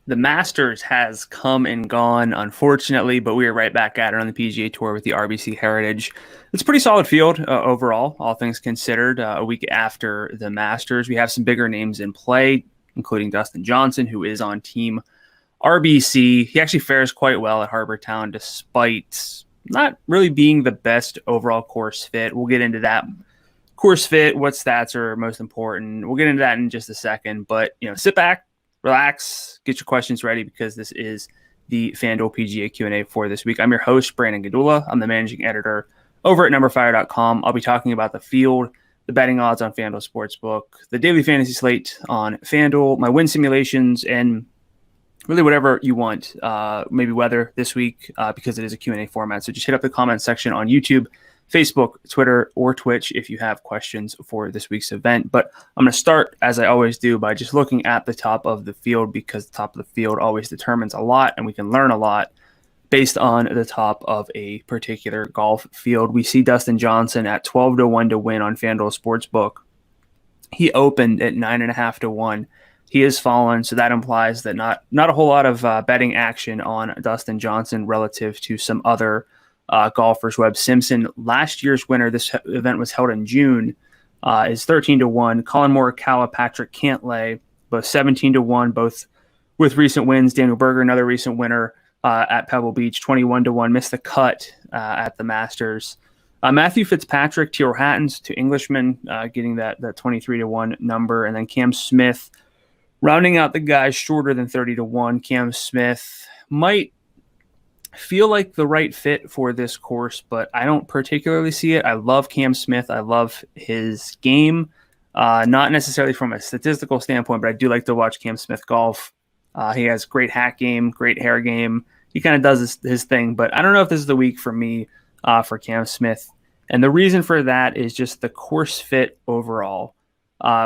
The Masters has come and gone, unfortunately, but we are right back at it on the PGA Tour with the RBC Heritage. It's a pretty solid field overall, all things considered. A week after the Masters, we have some bigger names in play, including Dustin Johnson, who is on team RBC. He actually fares quite well at Harbour Town, despite not really being the best overall course fit. We'll get into that course fit, what stats are most important. We'll get into that in just a second, but sit back, relax, get your questions ready, because this is the FanDuel PGA Q&A for this week. I'm your host, Brandon Gdula. I'm the managing editor over at numberFire.com. I'll be talking about the field, the betting odds on FanDuel Sportsbook, the daily fantasy slate on FanDuel, my win simulations, and really whatever you want, maybe weather this week, because it is a Q&A format. So just hit up the comment section on YouTube, Facebook, Twitter, or Twitch if you have questions for this week's event. But I'm going to start, as I always do, by just looking at the top of the field, because the top of the field always determines a lot, and we can learn a lot based on the top of a particular golf field. We see Dustin Johnson at 12-1 to win on FanDuel Sportsbook. He opened at 9.5 to 1. He has fallen, so that implies that not a whole lot of betting action on Dustin Johnson relative to some other golfers. Webb Simpson, last year's winner, this event was held in June, is 13-1. Colin Morikawa, Patrick Cantlay, both 17-1, both with recent wins. Daniel Berger, another recent winner at Pebble Beach, 21-1, missed the cut at the Masters. Matthew Fitzpatrick, Tyrrell Hatton's, two Englishmen, getting that 23-1 number. And then Cam Smith, rounding out the guys shorter than 30-1. Cam Smith might feel like the right fit for this course, but I don't particularly see it. I love Cam Smith. I love his game, not necessarily from a statistical standpoint, but I do like to watch Cam Smith golf. He has great hat game, great hair game. He kind of does his thing, but I don't know if this is the week for me for Cam Smith. And the reason for that is just the course fit overall.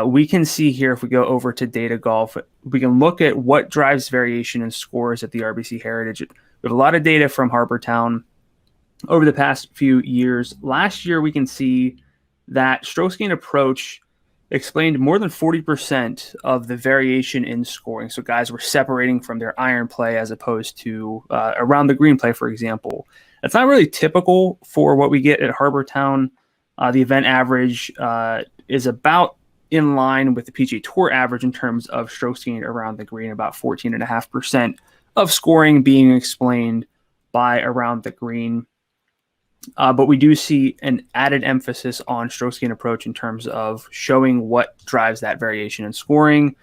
We can see here, if we go over to Data Golf, we can look at what drives variation in scores at the RBC Heritage. We have a lot of data from Harbour Town over the past few years. Last year, we can see that strokes gained approach explained more than 40% of the variation in scoring. So guys were separating from their iron play as opposed to around the green play, for example. That's not really typical for what we get at Harbour Town. The event average is about in line with the PGA Tour average in terms of strokes gained around the green, about 14.5% of scoring being explained by around the green. But we do see an added emphasis on strokes gained approach in terms of showing what drives that variation in scoring.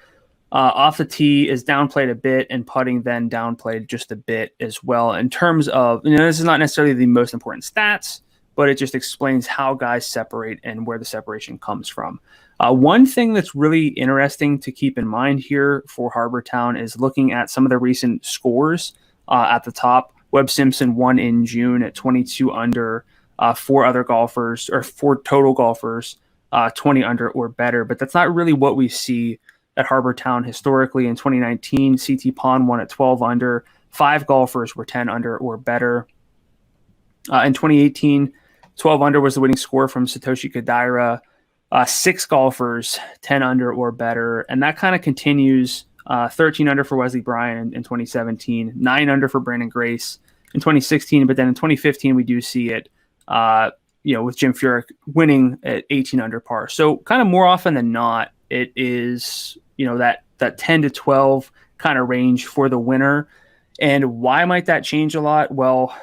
Off the tee is downplayed a bit, and putting then downplayed just a bit as well. In terms of, this is not necessarily the most important stats, but it just explains how guys separate and where the separation comes from. One thing that's really interesting to keep in mind here for Harbour Town is looking at some of the recent scores at the top. Webb Simpson won in June at 22 under, four total golfers, 20 under or better. But that's not really what we see at Harbour Town historically. In 2019, CT Pond won at 12 under. 5 golfers were 10 under or better. In 2018, 12 under was the winning score from Satoshi Kodaira. 6 golfers, 10 under or better. And that kind of continues. 13 under for Wesley Bryan in 2017, 9 under for Brandon Grace in 2016. But then in 2015, we do see it, with Jim Furyk winning at 18 under par. So kind of more often than not, it is, that 10 to 12 kind of range for the winner. And why might that change a lot? Well,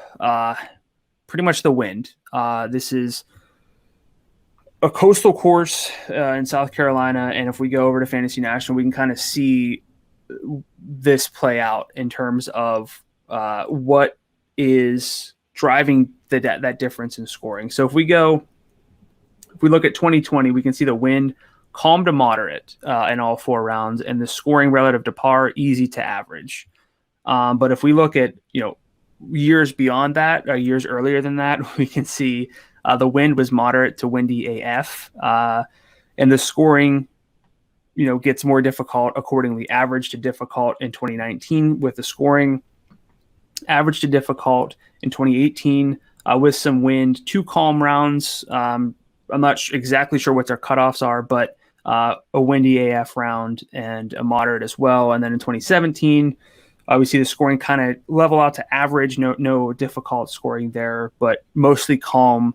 pretty much the wind. This is a coastal course in South Carolina, and if we go over to Fantasy National, we can kind of see this play out in terms of what is driving that difference in scoring. So if we look at 2020, we can see the wind calm to moderate in all 4 rounds, and the scoring relative to par easy to average. But if we look at years beyond that, years earlier than that, we can see the wind was moderate to windy AF, and the scoring, gets more difficult accordingly. Average to difficult in 2019 with the scoring, average to difficult in 2018 with some wind. 2 calm rounds. I'm not exactly sure what their cutoffs are, but a windy AF round and a moderate as well. And then in 2017, We see the scoring kind of level out to average, no difficult scoring there, but mostly calm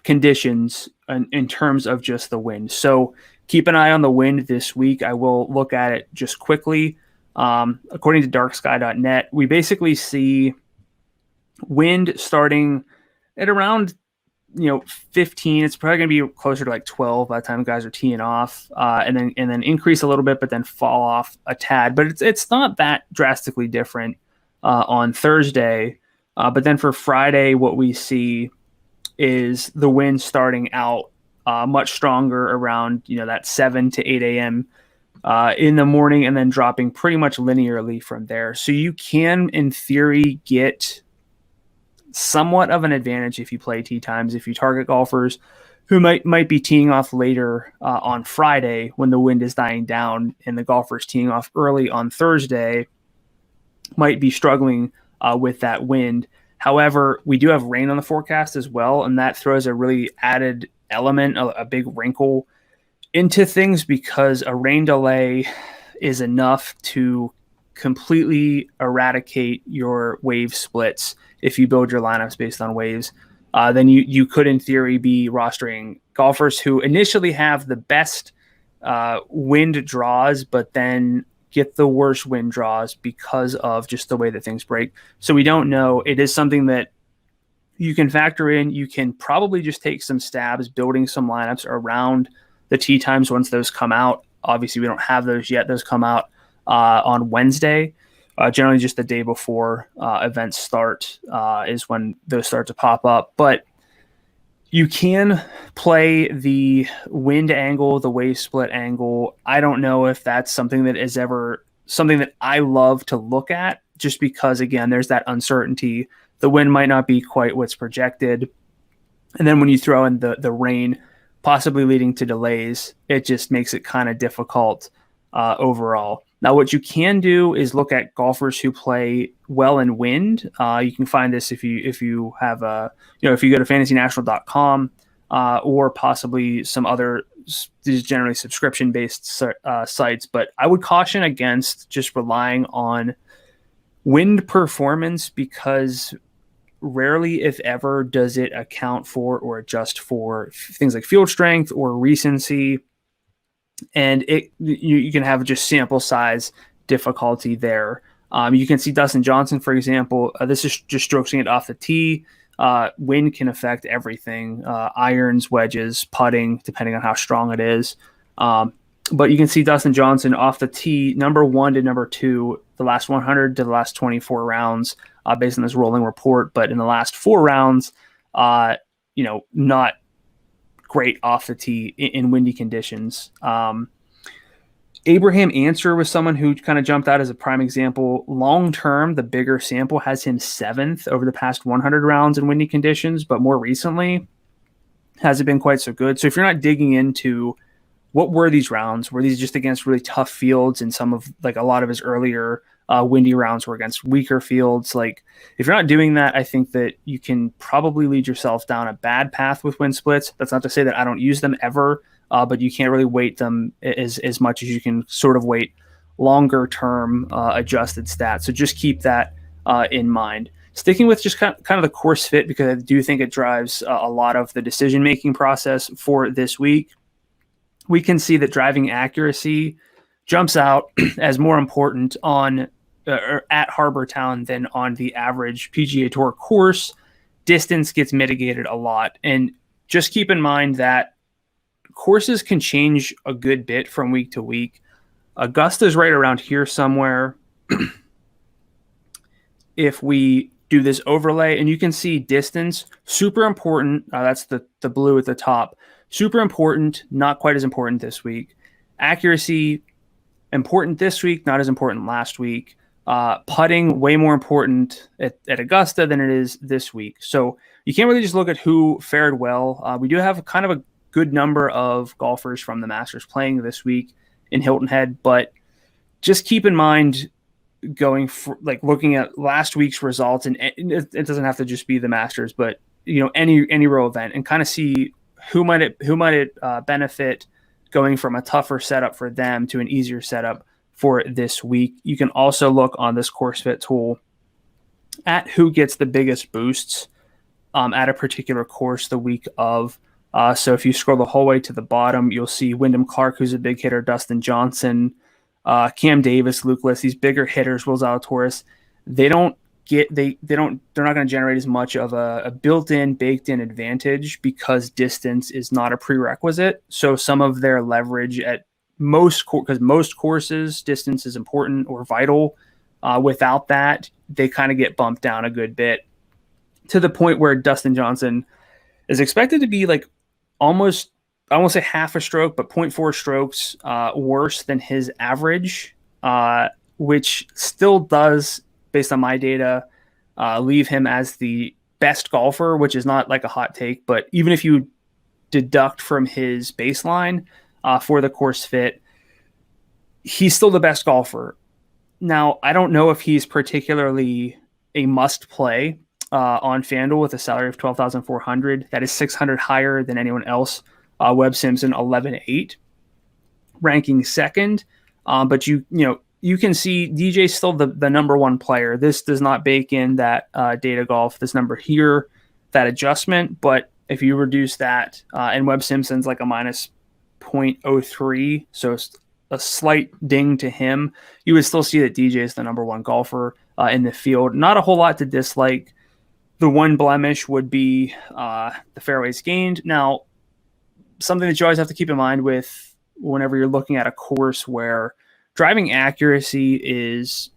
conditions in terms of just the wind. So keep an eye on the wind this week. I will look at it just quickly. According to darksky.net, we basically see wind starting at around 15. It's probably going to be closer to like 12 by the time guys are teeing off, and then increase a little bit, but then fall off a tad. But it's not that drastically different on Thursday. But then for Friday, what we see is the wind starting out much stronger around that 7 to 8 a.m. In the morning, and then dropping pretty much linearly from there. So you can, in theory, get somewhat of an advantage if you play tee times, if you target golfers who might be teeing off later on Friday when the wind is dying down, and the golfers teeing off early on Thursday might be struggling with that wind. However, we do have rain on the forecast as well, and that throws a really added element, a big wrinkle into things, because a rain delay is enough to completely eradicate your wave splits. If you build your lineups based on waves, then you could, in theory, be rostering golfers who initially have the best wind draws, but then get the worst wind draws because of just the way that things break. So we don't know. It is something that you can factor in. You can probably just take some stabs building some lineups around the tee times once those come out. Obviously, we don't have those yet. Those come out on Wednesday. Generally just the day before events start is when those start to pop up. But you can play the wind angle, the wave split angle. I don't know if that's something that is ever something that I love to look at, just because, again, there's that uncertainty. The wind might not be quite what's projected. And then when you throw in the rain, possibly leading to delays, it just makes it kind of difficult overall. Now, what you can do is look at golfers who play well in wind. You can find this if you have if you go to fantasynational.com or possibly some other, these generally subscription-based sites. But I would caution against just relying on wind performance, because rarely, if ever, does it account for or adjust for things like field strength or recency. And you can have just sample size difficulty there. You can see Dustin Johnson, for example. This is just stroking it off the tee. Wind can affect everything: irons, wedges, putting, depending on how strong it is. But you can see Dustin Johnson off the tee, number 1 to number 2, the last 100 to the last 24 rounds, based on this rolling report. But in the last 4 rounds, not great off the tee in windy conditions. Abraham Answer was someone who kind of jumped out as a prime example. Long term, the bigger sample has him 7th over the past 100 rounds in windy conditions, but more recently hasn't been quite so good. So if you're not digging into what were these rounds, were these just against really tough fields, and some of, like, a lot of his earlier windy rounds were against weaker fields. Like, if you're not doing that, I think that you can probably lead yourself down a bad path with wind splits. That's not to say that I don't use them ever, but you can't really weight them as much as you can sort of weight longer term adjusted stats. So just keep that in mind. Sticking with just kind of the course fit, because I do think it drives a lot of the decision-making process for this week. We can see that driving accuracy jumps out as more important on at Harbour Town than on the average PGA Tour course. Distance gets mitigated a lot. And just keep in mind that courses can change a good bit from week to week. Augusta's right around here somewhere. If we do this overlay, and you can see distance, super important. That's the blue at the top. Super important, not quite as important this week. Accuracy, important this week, not as important last week. Putting, way more important at Augusta than it is this week. So you can't really just look at who fared well. We do have kind of a good number of golfers from the Masters playing this week in Hilton Head, but just keep in mind, looking at last week's results, and it doesn't have to just be the Masters, but any real event, and kind of see who might it benefit going from a tougher setup for them to an easier setup for this week. You can also look on this course fit tool at who gets the biggest boosts at a particular course the week of. So if you scroll the whole way to the bottom, you'll see Wyndham Clark, who's a big hitter, Dustin Johnson, Cam Davis, Luke List, these bigger hitters, Will Zalatoris. They're not going to generate as much of a built-in, baked-in advantage because distance is not a prerequisite. So some of their leverage at because most courses, distance is important or vital. Without that, they kind of get bumped down a good bit to the point where Dustin Johnson is expected to be like almost, I won't say half a stroke, but 0.4 strokes worse than his average, which still does, based on my data, leave him as the best golfer, which is not like a hot take. But even if you deduct from his baseline for the course fit, he's still the best golfer. Now, I don't know if he's particularly a must play on FanDuel with a salary of $12,400. That is $600 higher than anyone else. Webb Simpson 11-8, ranking second. But you can see DJ's still the number one player. This does not bake in that data golf, this number here, that adjustment. But if you reduce that, and Webb Simpson's like a minus 0.03, so a slight ding to him, you would still see that DJ is the number one golfer in the field. Not a whole lot to dislike. The one blemish would be the fairways gained. Now, something that you always have to keep in mind with whenever you're looking at a course where driving accuracy is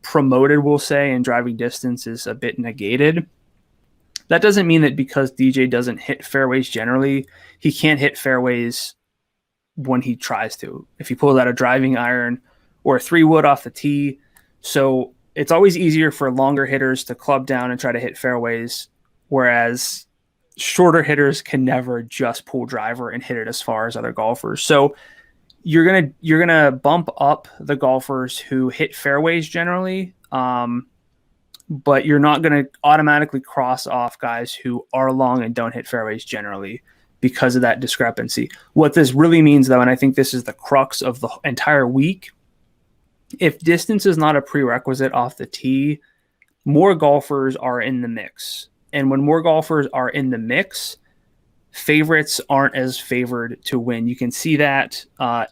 promoted, we'll say, and driving distance is a bit negated. That doesn't mean that because DJ doesn't hit fairways generally, he can't hit fairways when he tries to. If he pulls out a driving iron or a 3-wood off the tee. So it's always easier for longer hitters to club down and try to hit fairways, whereas shorter hitters can never just pull driver and hit it as far as other golfers. So you're gonna bump up the golfers who hit fairways generally, but you're not gonna automatically cross off guys who are long and don't hit fairways generally because of that discrepancy. What this really means, though, and I think this is the crux of the entire week, if distance is not a prerequisite off the tee, more golfers are in the mix. And when more golfers are in the mix, favorites aren't as favored to win. You can see that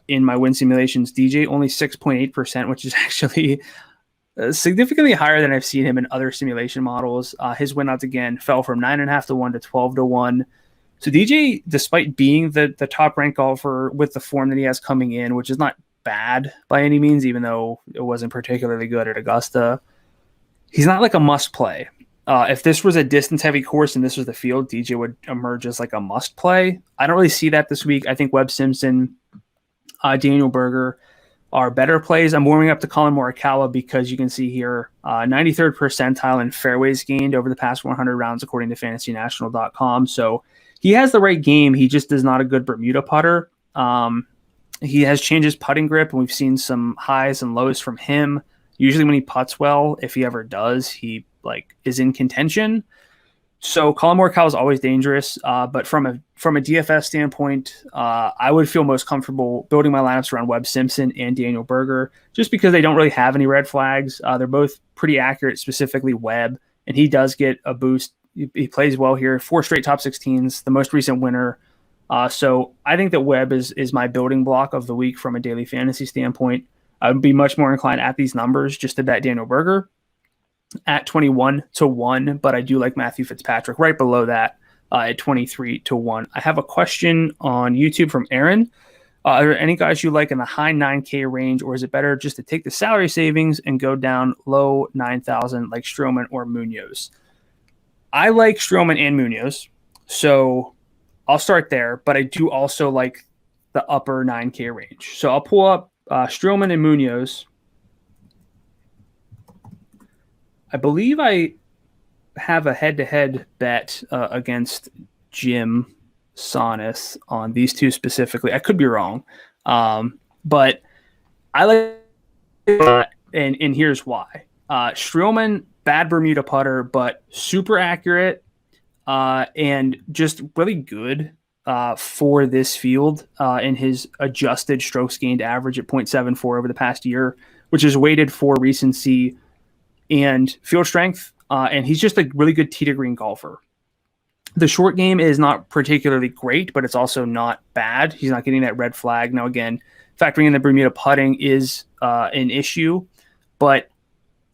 in my win simulations. DJ only 6.8%, which is actually significantly higher than I've seen him in other simulation models. His win odds, again, fell from 9.5 to 1 to 12 to 1. So DJ, despite being the top-ranked golfer with the form that he has coming in, which is not bad by any means, even though it wasn't particularly good at Augusta, he's not like a must-play. If this was a distance-heavy course and this was the field, DJ would emerge as like a must-play. I don't really see that this week. I think Webb Simpson, Daniel Berger are better plays. I'm warming up to Colin Morikawa because you can see here 93rd percentile in fairways gained over the past 100 rounds according to FantasyNational.com. So he has the right game. He just is not a good Bermuda putter. He has changed his putting grip, and we've seen some highs and lows from him. Usually when he putts well, if he ever does, he is in contention. So Colin Morikawa is always dangerous. But from a DFS standpoint, I would feel most comfortable building my lineups around Webb Simpson and Daniel Berger, just because they don't really have any red flags. They're both pretty accurate, specifically Webb, and he does get a boost. He plays well here. 4 straight top 16s, the most recent winner. So I think that Webb is my building block of the week from a daily fantasy standpoint. I would be much more inclined at these numbers just to bet Daniel Berger at 21 to 1, but I do like Matthew Fitzpatrick right below that at 23 to 1. I have a question on YouTube from Aaron. Are there any guys you like in the high 9K range, or is it better just to take the salary savings and go down low 9,000 like Stroman or Munoz? I like Stroman and Munoz, so I'll start there, but I do also like the upper 9K range. So I'll pull up Stroman and Munoz. I believe I have a head-to-head bet against Jim Sonis on these two specifically. I could be wrong, but I like and here's why. Stroman, bad Bermuda putter, but super accurate and just really good for this field in his adjusted strokes gained average at 0.74 over the past year, which is weighted for recency and field strength. And he's just a really good tee to green golfer. The short game is not particularly great, but it's also not bad. He's not getting that red flag. Now, again, factoring in the Bermuda putting is an issue, but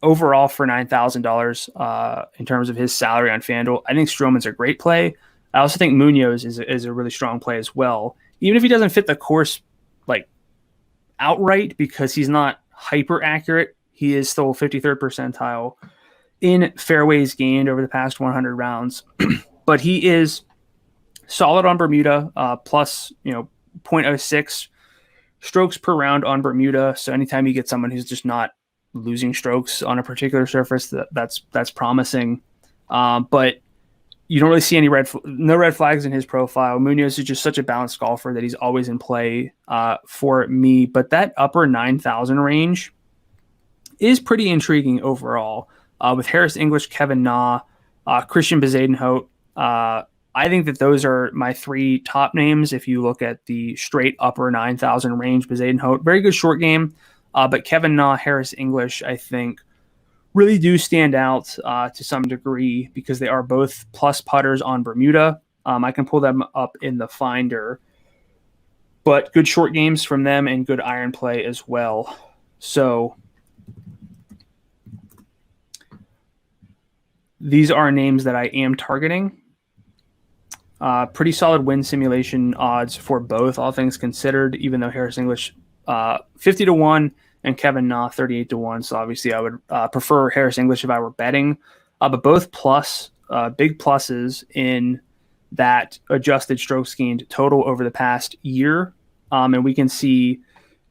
overall for $9,000 in terms of his salary on FanDuel, I think Stroman's a great play. I also think Munoz is a really strong play as well. Even if he doesn't fit the course like outright because he's not hyper accurate, he is still 53rd percentile in fairways gained over the past 100 rounds. But he is solid on Bermuda, plus 0.06 strokes per round on Bermuda. So anytime you get someone who's just not losing strokes on a particular surface, that's promising. But you don't really see no red flags in his profile. Munoz is just such a balanced golfer that he's always in play for me. But that upper 9,000 range is pretty intriguing overall. With Harris English, Kevin Na, Christian Bezuidenhout. I think that those are my three top names. If you look at the straight upper 9,000 range, Bezuidenhout, very good short game. But Kevin Na, Harris English, I think, really do stand out to some degree because they are both plus putters on Bermuda. I can pull them up in the Finder. But good short games from them and good iron play as well. So these are names that I am targeting. Pretty solid win simulation odds for both, all things considered, even though Harris English 50-1 and Kevin Na 38-1. So obviously I would prefer Harris English if I were betting. But both big pluses in that adjusted strokes gained total over the past year. And we can see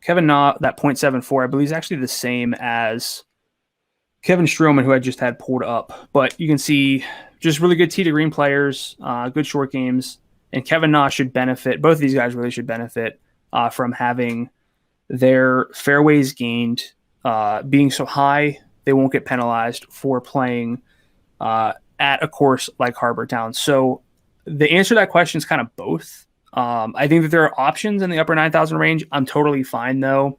Kevin Na, that 0.74, I believe is actually the same as Kevin Stroman, who I just had pulled up. But you can see just really good tee to green players, good short games, and Kevin Na should benefit. Both of these guys really should benefit from having their fairways gained being so high. They won't get penalized for playing at a course like Harbour Town. So the answer to that question is kind of both. I think that there are options in the upper 9,000 range. I'm totally fine, though,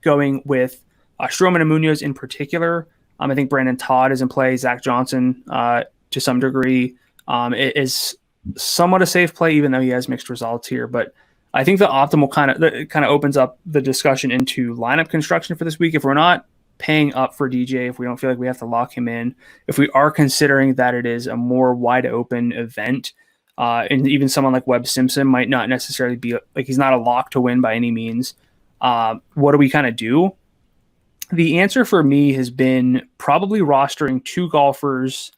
going with Stroman and Munoz in particular. I think Brandon Todd is in play. Zach Johnson, to some degree, it is somewhat a safe play, even though he has mixed results here. But I think the optimal kind of opens up the discussion into lineup construction for this week. If we're not paying up for DJ, if we don't feel like we have to lock him in, if we are considering that it is a more wide open event, and even someone like Webb Simpson might not necessarily be like he's not a lock to win by any means. What do we kind of do? The answer for me has been probably rostering two golfers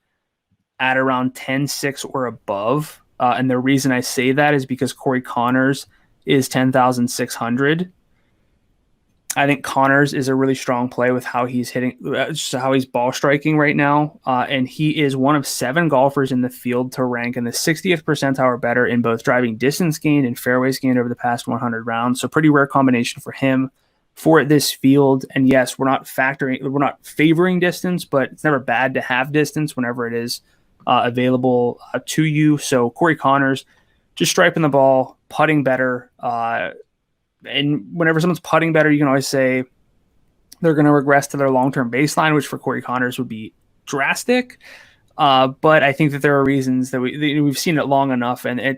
at around 10-6 or above. And the reason I say that is because Corey Connors is 10,600. I think Connors is a really strong play with how he's hitting, how he's ball striking right now. And he is one of 7 golfers in the field to rank in the 60th percentile or better in both driving distance gained and fairways gained over the past 100 rounds. So pretty rare combination for him for this field. And yes, we're not favoring distance, but it's never bad to have distance whenever it is available to you. So Corey Connors, just striping the ball, putting better. And whenever someone's putting better, you can always say they're going to regress to their long-term baseline, which for Corey Connors would be drastic. But I think that there are reasons that we've seen it long enough, and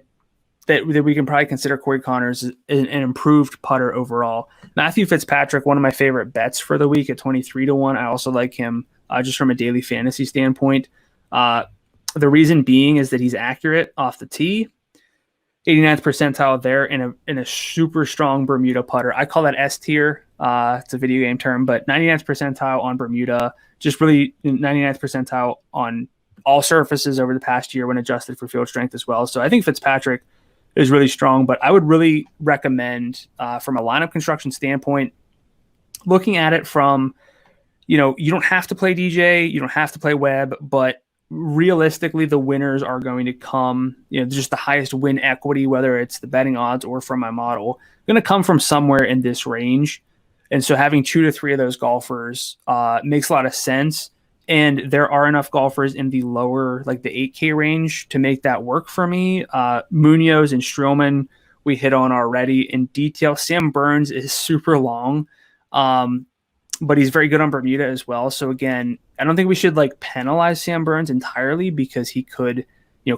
that we can probably consider Corey Connors an improved putter overall. Matthew Fitzpatrick, one of my favorite bets for the week at 23-1. I also like him just from a daily fantasy standpoint. The reason being is that he's accurate off the tee. 89th percentile there in a super strong Bermuda putter. I call that S tier. It's a video game term, but 99th percentile on Bermuda, just really 99th percentile on all surfaces over the past year when adjusted for field strength as well. So I think Fitzpatrick is really strong, but I would really recommend from a lineup construction standpoint, looking at it from, you don't have to play DJ, you don't have to play Webb, but realistically, the winners are going to come, just the highest win equity, whether it's the betting odds or from my model, going to come from somewhere in this range. And so having 2 to 3 of those golfers makes a lot of sense. And there are enough golfers in the lower, like the 8K range to make that work for me. Munoz and Stroman, we hit on already in detail. Sam Burns is super long, but he's very good on Bermuda as well. So again, I don't think we should like penalize Sam Burns entirely because he could,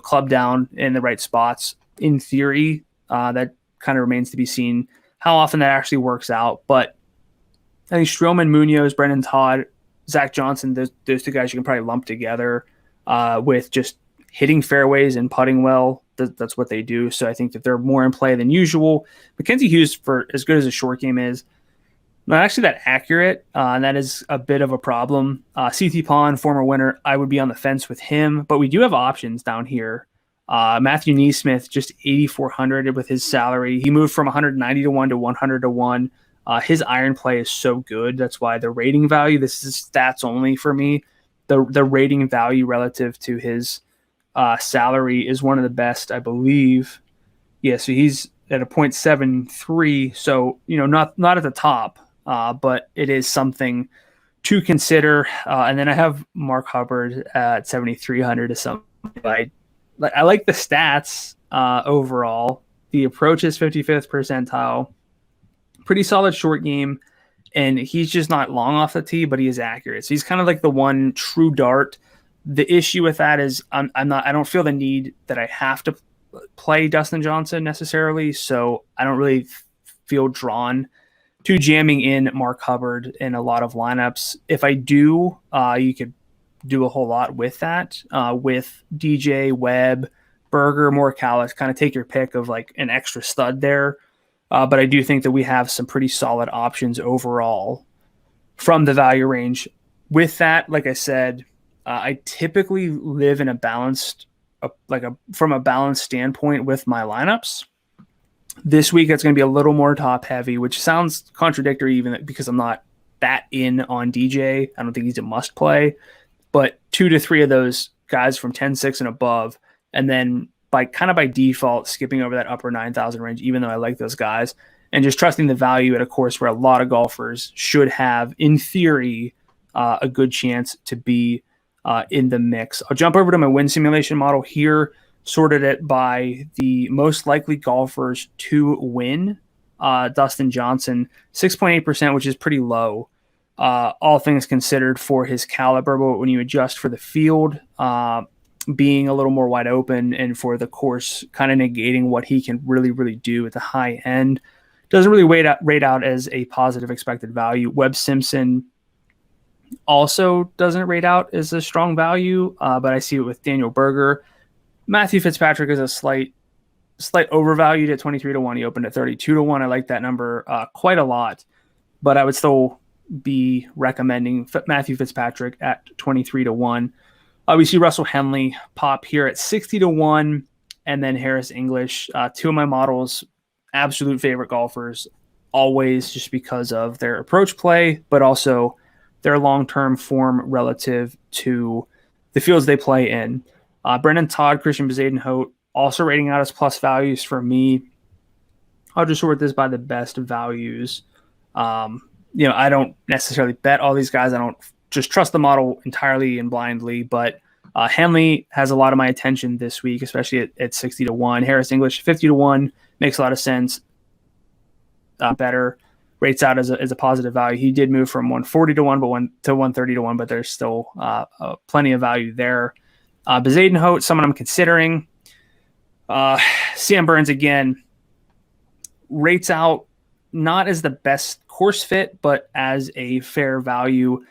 club down in the right spots. In theory, that kind of remains to be seen how often that actually works out. But I think Stroman, Munoz, Brendan Todd, Zach Johnson, those two guys you can probably lump together with just hitting fairways and putting well. That's what they do. So I think that they're more in play than usual. Mackenzie Hughes, for as good as a short game is, not actually that accurate, and that is a bit of a problem. CT Pond, former winner, I would be on the fence with him, but we do have options down here. Matthew Neesmith, just 8,400 with his salary. He moved from 190 to 1 to 100 to 1. His iron play is so good. That's why the rating value, this is stats only for me. The rating value relative to his salary is one of the best, I believe. Yeah, so he's at a 0.73. So, not at the top, but it is something to consider. And then I have Mark Hubbard at 7,300 to some. I like the stats overall. The approach is 55th percentile. Pretty solid short game, and he's just not long off the tee, but he is accurate. So he's kind of like the one true dart. The issue with that is I don't feel the need that I have to play Dustin Johnson necessarily, so I don't really feel drawn to jamming in Mark Hubbard in a lot of lineups. If I do, you could do a whole lot with that, with DJ, Webb, Berger, Morikawa, kind of take your pick of like an extra stud there. But I do think that we have some pretty solid options overall from the value range. With that, like I said, I typically live in a balanced, from a balanced standpoint with my lineups. This week, it's going to be a little more top heavy, which sounds contradictory even because I'm not that in on DJ. I don't think he's a must play, but 2 to 3 of those guys from 10-6 and above, and then by default, skipping over that upper 9,000 range, even though I like those guys, and just trusting the value at a course where a lot of golfers should have, in theory, a good chance to be in the mix. I'll jump over to my win simulation model here, sorted it by the most likely golfers to win. Dustin Johnson, 6.8%, which is pretty low, all things considered for his caliber, but when you adjust for the field, being a little more wide open and for the course kind of negating what he can really, really do at the high end, doesn't really rate out as a positive expected value. Webb Simpson also doesn't rate out as a strong value, but I see it with Daniel Berger. Matthew Fitzpatrick is a slight overvalued at 23 to 1. He opened at 32 to 1. I like that number quite a lot, but I would still be recommending Matthew Fitzpatrick at 23 to 1. We see Russell Henley pop here at 60 to 1, and then Harris English, two of my models, absolute favorite golfers, always just because of their approach play, but also their long-term form relative to the fields they play in. Brendan Todd, Christian Bezadenhout, also rating out as plus values for me. I'll just sort this by the best values. I don't necessarily bet all these guys. I don't just trust the model entirely and blindly, but Henley has a lot of my attention this week, especially at 60 to 1. Harris English, 50 to 1, makes a lot of sense. Better rates out as a positive value. He did move from 140 to 1 to 130 to 1, but there's still plenty of value there. Bezadenhout, someone I'm considering. Sam Burns, again, rates out not as the best course fit, but as a fair value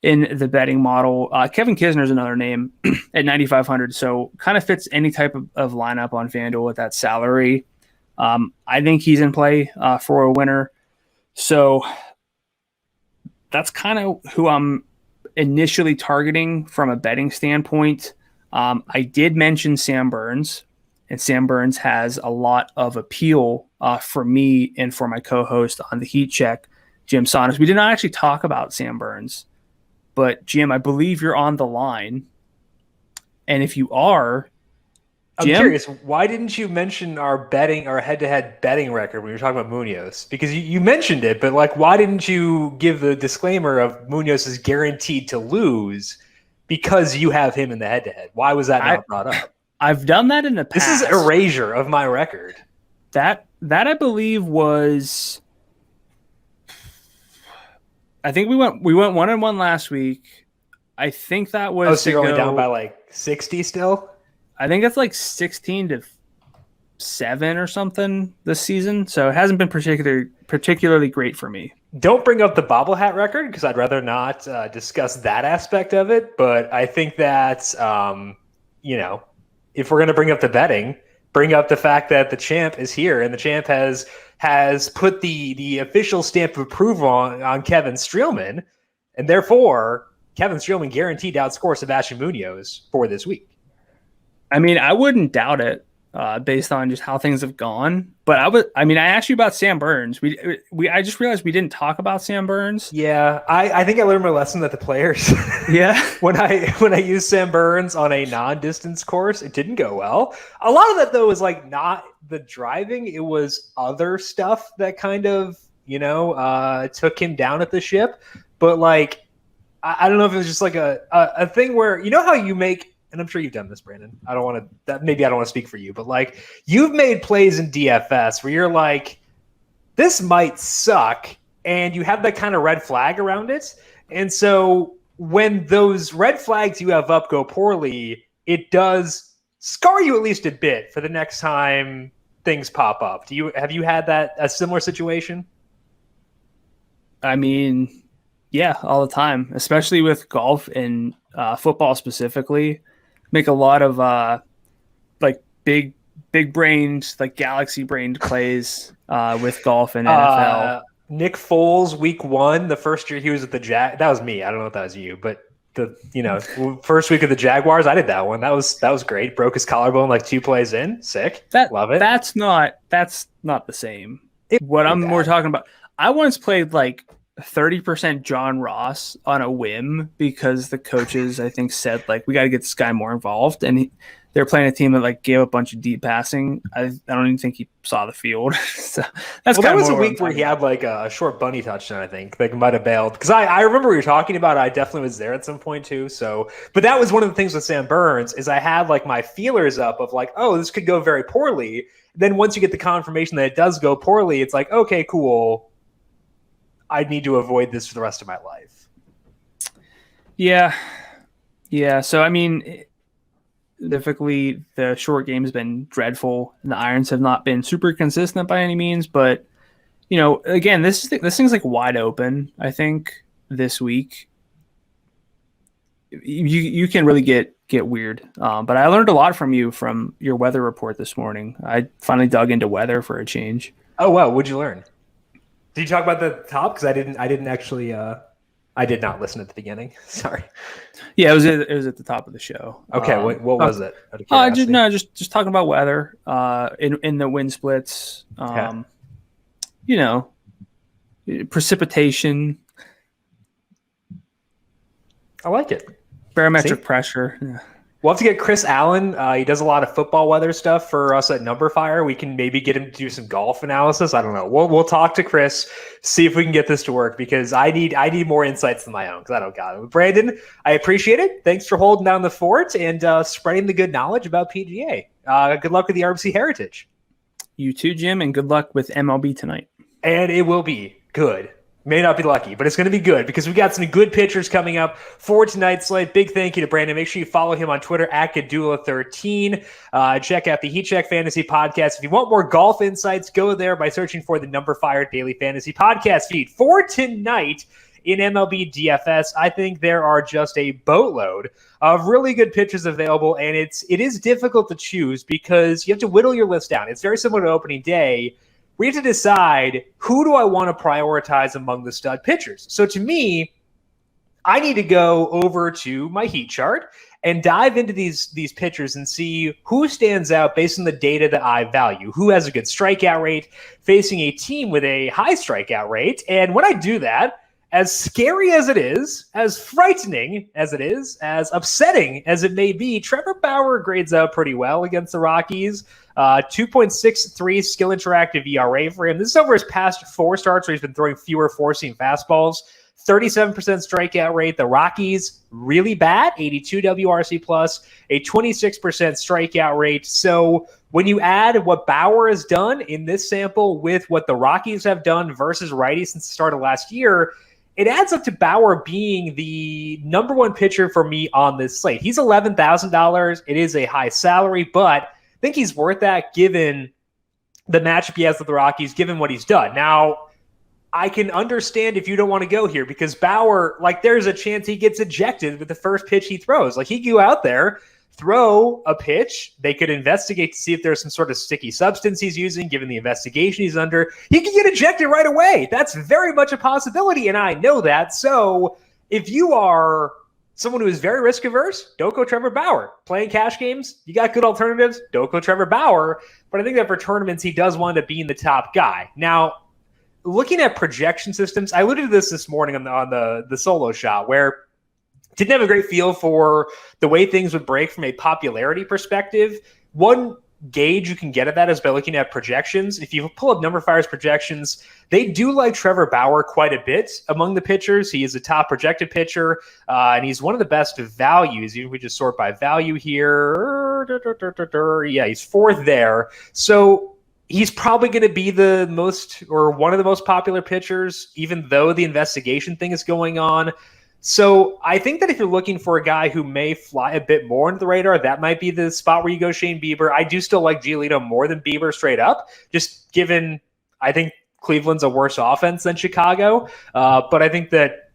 in the betting model. Kevin Kisner is another name at 9,500, so kind of fits any type of lineup on FanDuel with that salary. I think he's in play for a winner. So that's kind of who I'm initially targeting from a betting standpoint. I did mention Sam Burns, and Sam Burns has a lot of appeal for me and for my co-host on the Heat Check, Jim Saunders. We did not actually talk about Sam Burns, but Jim, I believe you're on the line. And if you are, I'm curious, why didn't you mention our head-to-head betting record when you were talking about Munoz? Because you mentioned it, but why didn't you give the disclaimer of Munoz is guaranteed to lose? because you have him in the head-to-head. Why was that not brought up? I've done that in the past. This is erasure of my record. That I believe was. I think we went 1-1 last week. I think that was. Oh, so you're only down by like 60 still? I think it's like 16-7 or something this season. So it hasn't been particularly great for me. Don't bring up the bobble hat record because I'd rather not discuss that aspect of it. But I think that, if we're going to bring up the betting, bring up the fact that the champ is here and the champ has put the official stamp of approval on Kevin Streelman. And therefore, Kevin Streelman guaranteed to outscore Sebastian Munoz for this week. I mean, I wouldn't doubt it based on just how things have gone. But I asked you about Sam Burns. I just realized we didn't talk about Sam Burns. Yeah, I think I learned my lesson that the players. Yeah. when I used Sam Burns on a non-distance course, it didn't go well. A lot of that though was like not the driving; it was other stuff that kind of took him down at the ship. But like, I don't know if it was just like a thing where how you make. And I'm sure you've done this, Brandon. Maybe I don't want to speak for you, but like you've made plays in DFS where you're like, this might suck. And you have that kind of red flag around it. And so when those red flags you have up go poorly, it does scar you at least a bit for the next time things pop up. Have you had a similar situation? I mean, yeah, all the time, especially with golf and football specifically. Make a lot of like big brained, like galaxy brained plays with golf and NFL. Nick Foles, week 1, the first year he was at the Jag. That was me. I don't know if that was you, but the first week of the Jaguars, I did that one. That was great. Broke his collarbone like 2 plays in. Sick. Love it. That's not the same. What I'm more talking about. I once played like 30% John Ross on a whim because the coaches, I think, said like we got to get this guy more involved, and they're playing a team that like gave a bunch of deep passing. I don't even think he saw the field. So that was a week where he had like a short bunny touchdown. I think like might have bailed because I remember we were talking about it. I definitely was there at some point too. So, but that was one of the things with Sam Burns is I had like my feelers up of like, oh, this could go very poorly. Then once you get the confirmation that it does go poorly, it's like, okay, cool. I need to avoid this for the rest of my life. Yeah. So, I mean, typically the short game has been dreadful and the irons have not been super consistent by any means. But, again, this thing's like wide open, I think, this week. You can really get weird. But I learned a lot from your weather report this morning. I finally dug into weather for a change. Oh, wow. What'd you learn? Did you talk about the top? Because I didn't actually. I did not listen at the beginning. Sorry. Yeah, it was at the top of the show. Okay, what was it? Just talking about weather. In the wind splits. Precipitation. I like it. Barometric pressure. Yeah. We'll have to get Chris Allen. He does a lot of football weather stuff for us at numberFire. We can maybe get him to do some golf analysis. I don't know. We'll talk to Chris, see if we can get this to work because I need more insights than my own because I don't got it. Brandon, I appreciate it. Thanks for holding down the fort and spreading the good knowledge about PGA. Good luck with the RBC Heritage. You too, Jim, and good luck with MLB tonight. And it will be good. May not be lucky, but it's going to be good because we got some good pitchers coming up for tonight's slate. Big thank you to Brandon. Make sure you follow him on Twitter at Gdula13. Check out the Heat Check Fantasy Podcast. If you want more golf insights, go there by searching for the numberFire Daily Fantasy Podcast feed. For tonight in MLB DFS, I think there are just a boatload of really good pitchers available, and it is difficult to choose because you have to whittle your list down. It's very similar to opening day. We have to decide who do I want to prioritize among the stud pitchers. So to me, I need to go over to my heat chart and dive into these pitchers and see who stands out based on the data that I value, who has a good strikeout rate, facing a team with a high strikeout rate. And when I do that, as scary as it is, as frightening as it is, as upsetting as it may be, Trevor Bauer grades out pretty well against the Rockies. 2.63 skill interactive ERA for him. This is over his past 4 starts where he's been throwing fewer four-seam fastballs 37% strikeout rate. The Rockies, really bad, 82 WRC plus, a 26% strikeout rate. So when you add what Bauer has done in this sample with what the Rockies have done versus righties since the start of last year, it adds up to Bauer being the number one pitcher for me on this slate. He's $11,000. It is a high salary, but I think he's worth that given the matchup he has with the Rockies, given what he's done. Now, I can understand if you don't want to go here because Bauer, like, there's a chance he gets ejected with the first pitch he throws. Like, he could go out there, throw a pitch. They could investigate to see if there's some sort of sticky substance he's using, given the investigation he's under. He could get ejected right away. That's very much a possibility, and I know that. So if you are someone who is very risk averse, don't go Trevor Bauer. Playing cash games, you got good alternatives, don't go Trevor Bauer. But I think that for tournaments, he does wind up being the top guy. Now, looking at projection systems, I alluded to this morning on the solo shot where didn't have a great feel for the way things would break from a popularity perspective. One gauge you can get at that is by looking at projections. If you pull up numberFire's projections, they do like Trevor Bauer quite a bit among the pitchers. He is a top projected pitcher, and he's one of the best values. Even if we just sort by value here, yeah, he's fourth there. So he's probably going to be the most or one of the most popular pitchers, even though the investigation thing is going on. So I think that if you're looking for a guy who may fly a bit more into the radar, that might be the spot where you go Shane Bieber. I do still like Giolito more than Bieber straight up, just given I think Cleveland's a worse offense than Chicago. But I think that,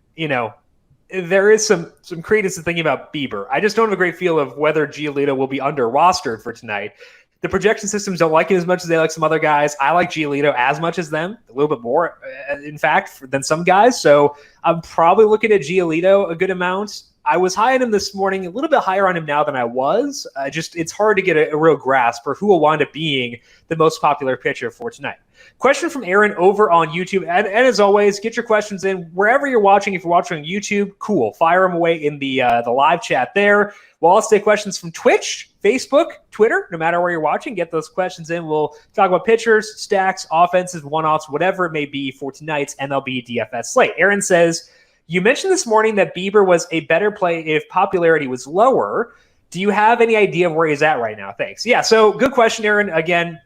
there is some credence to thinking about Bieber. I just don't have a great feel of whether Giolito will be under rostered for tonight. The projection systems don't like it as much as they like some other guys. I like Giolito as much as them, a little bit more, in fact, than some guys. So I'm probably looking at Giolito a good amount. I was high on him this morning, a little bit higher on him now than I was. It's hard to get a real grasp for who will wind up being the most popular pitcher for tonight. Question from Aaron over on YouTube. And as always, get your questions in wherever you're watching. If you're watching on YouTube, cool. Fire them away in the live chat there. We'll also take questions from Twitch, Facebook, Twitter, no matter where you're watching. Get those questions in. We'll talk about pitchers, stacks, offenses, one-offs, whatever it may be for tonight's MLB DFS slate. Aaron says, you mentioned this morning that Bieber was a better play if popularity was lower. Do you have any idea of where he's at right now? Thanks. Yeah, so good question, Aaron. Again,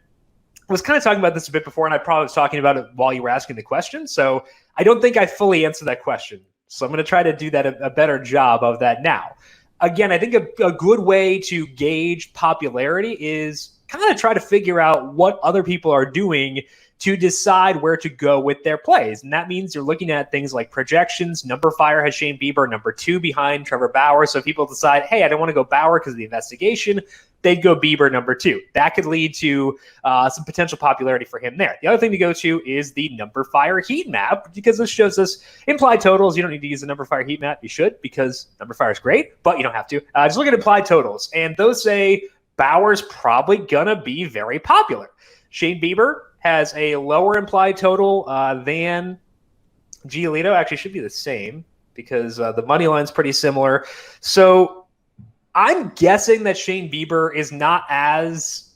I was kind of talking about this a bit before, and I probably was talking about it while you were asking the question. So I don't think I fully answered that question. So I'm going to try to do that a better job of that now. Again, I think a good way to gauge popularity is kind of try to figure out what other people are doing to decide where to go with their plays. And that means you're looking at things like projections. numberFire has Shane Bieber number 2 behind Trevor Bauer. So if people decide, hey, I don't want to go Bauer because of the investigation, they'd go Bieber number 2. That could lead to some potential popularity for him there. The other thing to go to is the numberFire heat map, because this shows us implied totals. You don't need to use the numberFire heat map. You should, because numberFire is great, but you don't have to. Just look at implied totals, and those say Bauer's probably going to be very popular. Shane Bieber has a lower implied total than Giolito. Actually, should be the same because the money line's pretty similar. So I'm guessing that Shane Bieber is not as,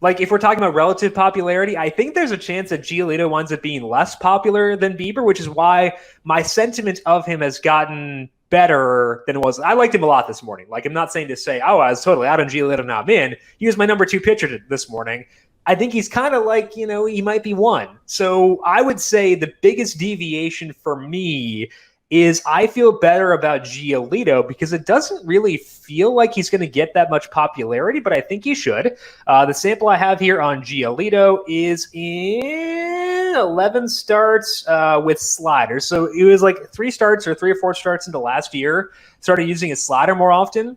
like, if we're talking about relative popularity, I think there's a chance that Giolito winds up being less popular than Bieber, which is why my sentiment of him has gotten better than it was. I liked him a lot this morning. Like, I'm not saying to say, oh, I was totally out on Giolito, now I'm in. He was my number 2 pitcher this morning. I think he's kind of like, he might be 1. So I would say the biggest deviation for me is I feel better about Giolito because it doesn't really feel like he's going to get that much popularity, but I think he should. The sample I have here on Giolito is in 11 starts with sliders. So it was like 3 starts or 3 or 4 starts into last year, started using his slider more often.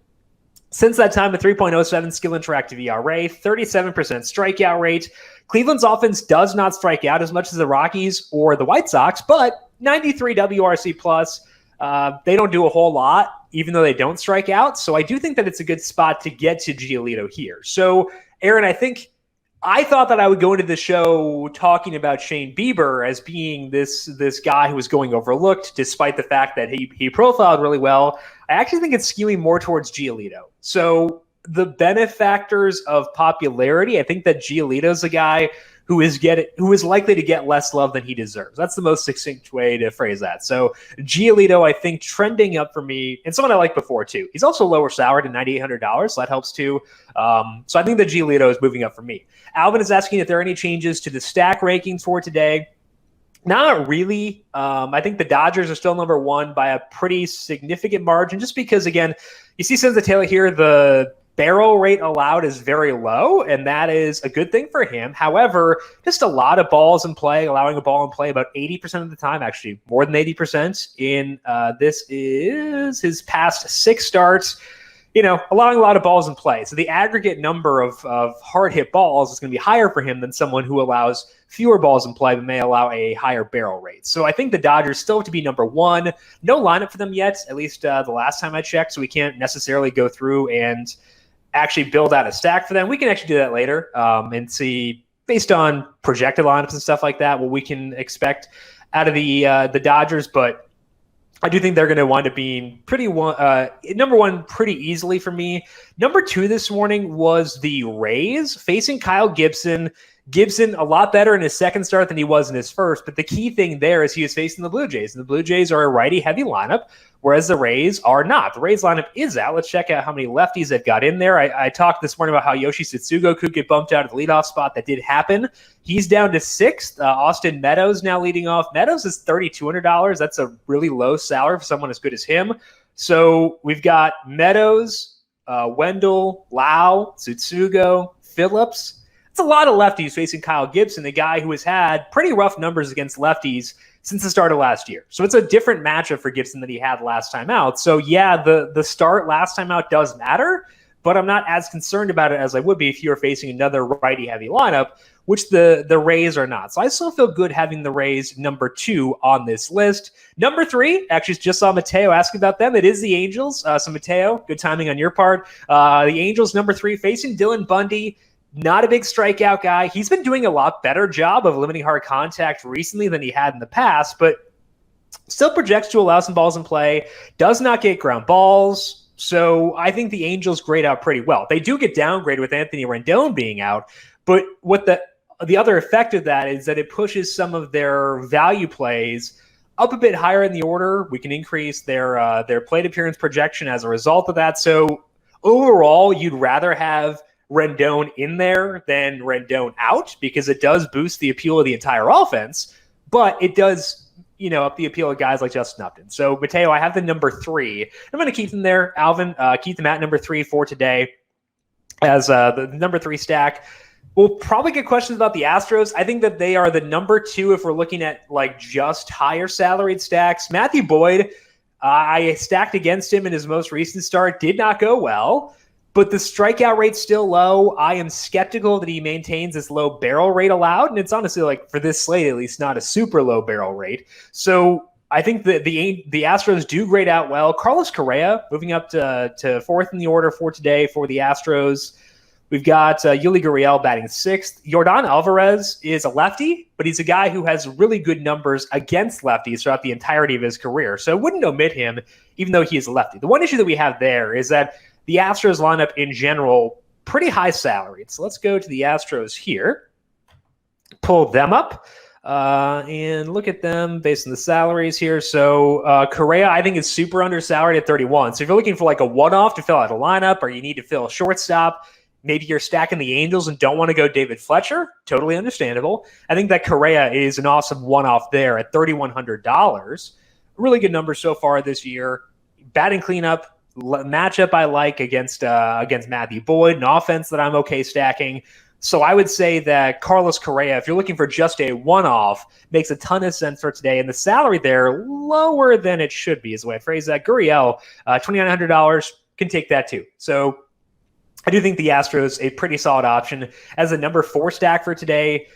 Since that time, a 3.07 skill interactive ERA, 37% strikeout rate. Cleveland's offense does not strike out as much as the Rockies or the White Sox, but 93 WRC plus. They don't do a whole lot, even though they don't strike out. So I do think that it's a good spot to get to Giolito here. So, Aaron, I thought that I would go into the show talking about Shane Bieber as being this guy who was going overlooked, despite the fact that he profiled really well. I actually think it's skewing more towards Giolito. So the benefactors of popularity, I think that Giolito's a guy who is likely to get less love than he deserves. That's the most succinct way to phrase that. So Giolito, I think, trending up for me, and someone I liked before too. He's also lower soured at $9,800, so that helps too. So I think that Giolito is moving up for me. Alvin is asking if there are any changes to the stack rankings for today. Not really. I think the Dodgers are still number one by a pretty significant margin, just because, again, you see Senzatela here, the barrel rate allowed is very low, and that is a good thing for him. However, just a lot of balls in play, allowing a ball in play about 80% of the time, actually more than 80% in this is his past 6 starts. Allowing a lot of balls in play. So the aggregate number of hard hit balls is going to be higher for him than someone who allows fewer balls in play but may allow a higher barrel rate. So I think the Dodgers still have to be number one. No lineup for them yet, at least the last time I checked. So we can't necessarily go through and actually build out a stack for them. We can actually do that later and see, based on projected lineups and stuff like that, what we can expect out of the Dodgers. But I do think they're going to wind up being number one pretty easily for me. Number 2 this morning was the Rays facing Kyle Gibson. Gibson a lot better in his second start than he was in his first, but the key thing there is he was facing the Blue Jays, and the Blue Jays are a righty-heavy lineup, whereas the Rays are not. The Rays lineup is out. Let's check out how many lefties they've got in there. I talked this morning about how Yoshi Tsutsugo could get bumped out of the leadoff spot. That did happen. He's down to 6th. Austin Meadows now leading off. Meadows is $3,200. That's a really low salary for someone as good as him. So we've got Meadows, Wendell, Lau, Tsutsugo, Phillips. It's a lot of lefties facing Kyle Gibson, the guy who has had pretty rough numbers against lefties since the start of last year. So it's a different matchup for Gibson than he had last time out. So yeah, the start last time out does matter, but I'm not as concerned about it as I would be if you were facing another righty-heavy lineup, which the Rays are not. So I still feel good having the Rays number 2 on this list. Number 3, actually just saw Mateo ask about them. It is the Angels. So Mateo, good timing on your part. The Angels number 3 facing Dylan Bundy. Not a big strikeout guy. He's been doing a lot better job of limiting hard contact recently than he had in the past, but still projects to allow some balls in play, does not get ground balls. So I think the Angels grade out pretty well. They do get downgraded with Anthony Rendon being out, but what the other effect of that is that it pushes some of their value plays up a bit higher in the order. We can increase their plate appearance projection as a result of that. So overall, you'd rather have Rendon in there than Rendon out, because it does boost the appeal of the entire offense, but it does, up the appeal of guys like Justin Upton. So Mateo, I have the number 3. I'm going to keep them there. Alvin, keep them at number 3 for today as the number 3 stack. We'll probably get questions about the Astros. I think that they are the number 2 if we're looking at just higher salaried stacks. Matthew Boyd, I stacked against him in his most recent start, did not go well. But the strikeout rate's still low. I am skeptical that he maintains this low barrel rate allowed. And it's honestly, for this slate, at least, not a super low barrel rate. So I think that the Astros do grade out well. Carlos Correa moving up to 4th in the order for today for the Astros. We've got Yuli Gurriel batting 6th. Yordan Alvarez is a lefty, but he's a guy who has really good numbers against lefties throughout the entirety of his career. So I wouldn't omit him, even though he is a lefty. The one issue that we have there is that the Astros lineup in general, pretty high salaried. So let's go to the Astros here, pull them up, and look at them based on the salaries here. So Correa, I think, is super undersalaried at 31. So if you're looking for a one-off to fill out a lineup, or you need to fill a shortstop, maybe you're stacking the Angels and don't want to go David Fletcher, totally understandable. I think that Correa is an awesome one-off there at $3,100. Really good numbers so far this year. Batting cleanup, matchup I like against Matthew Boyd, an offense that I'm okay stacking. So I would say that Carlos Correa, if you're looking for just a one-off, makes a ton of sense for today. And the salary there, lower than it should be, is the way I phrase that. Gurriel, $2,900, can take that too. So I do think the Astros a pretty solid option as a number 4 stack for today.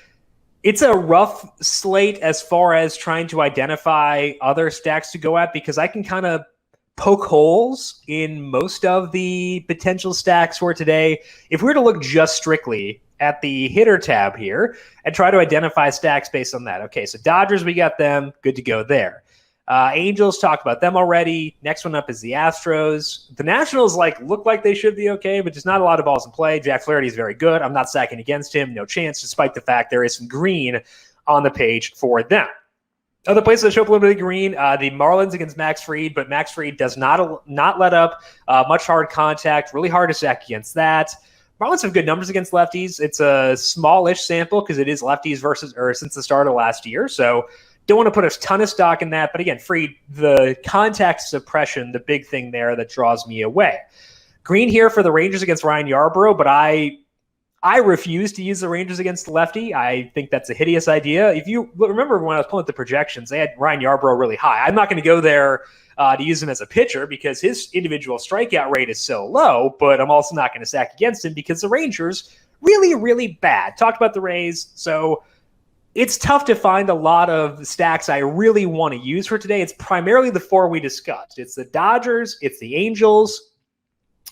It's a rough slate as far as trying to identify other stacks to go at, because I can kind of poke holes in most of the potential stacks for today. If we were to look just strictly at the hitter tab here and try to identify stacks based on that. Okay, so Dodgers, we got them. Good to go there. Angels, talked about them already. Next one up is the Astros. The Nationals look like they should be okay, but just not a lot of balls in play. Jack Flaherty is very good. I'm not stacking against him. No chance, despite the fact there is some green on the page for them. Other places that show up a little bit of green, the Marlins against Max Fried, but Max Fried does not let up much hard contact. Really hard to stack against that. Marlins have good numbers against lefties. It's a smallish sample because it is lefties since the start of last year. So don't want to put a ton of stock in that. But again, Fried, the contact suppression, the big thing there that draws me away. Green here for the Rangers against Ryan Yarbrough, but I refuse to use the Rangers against the lefty. I think that's a hideous idea. If you remember when I was pulling up the projections, they had Ryan Yarbrough really high. I'm not going to go there to use him as a pitcher because his individual strikeout rate is so low, but I'm also not going to stack against him because the Rangers really, really bad. Talked about the Rays, so it's tough to find a lot of stacks I really want to use for today. It's primarily the four we discussed. It's the Dodgers, it's the Angels,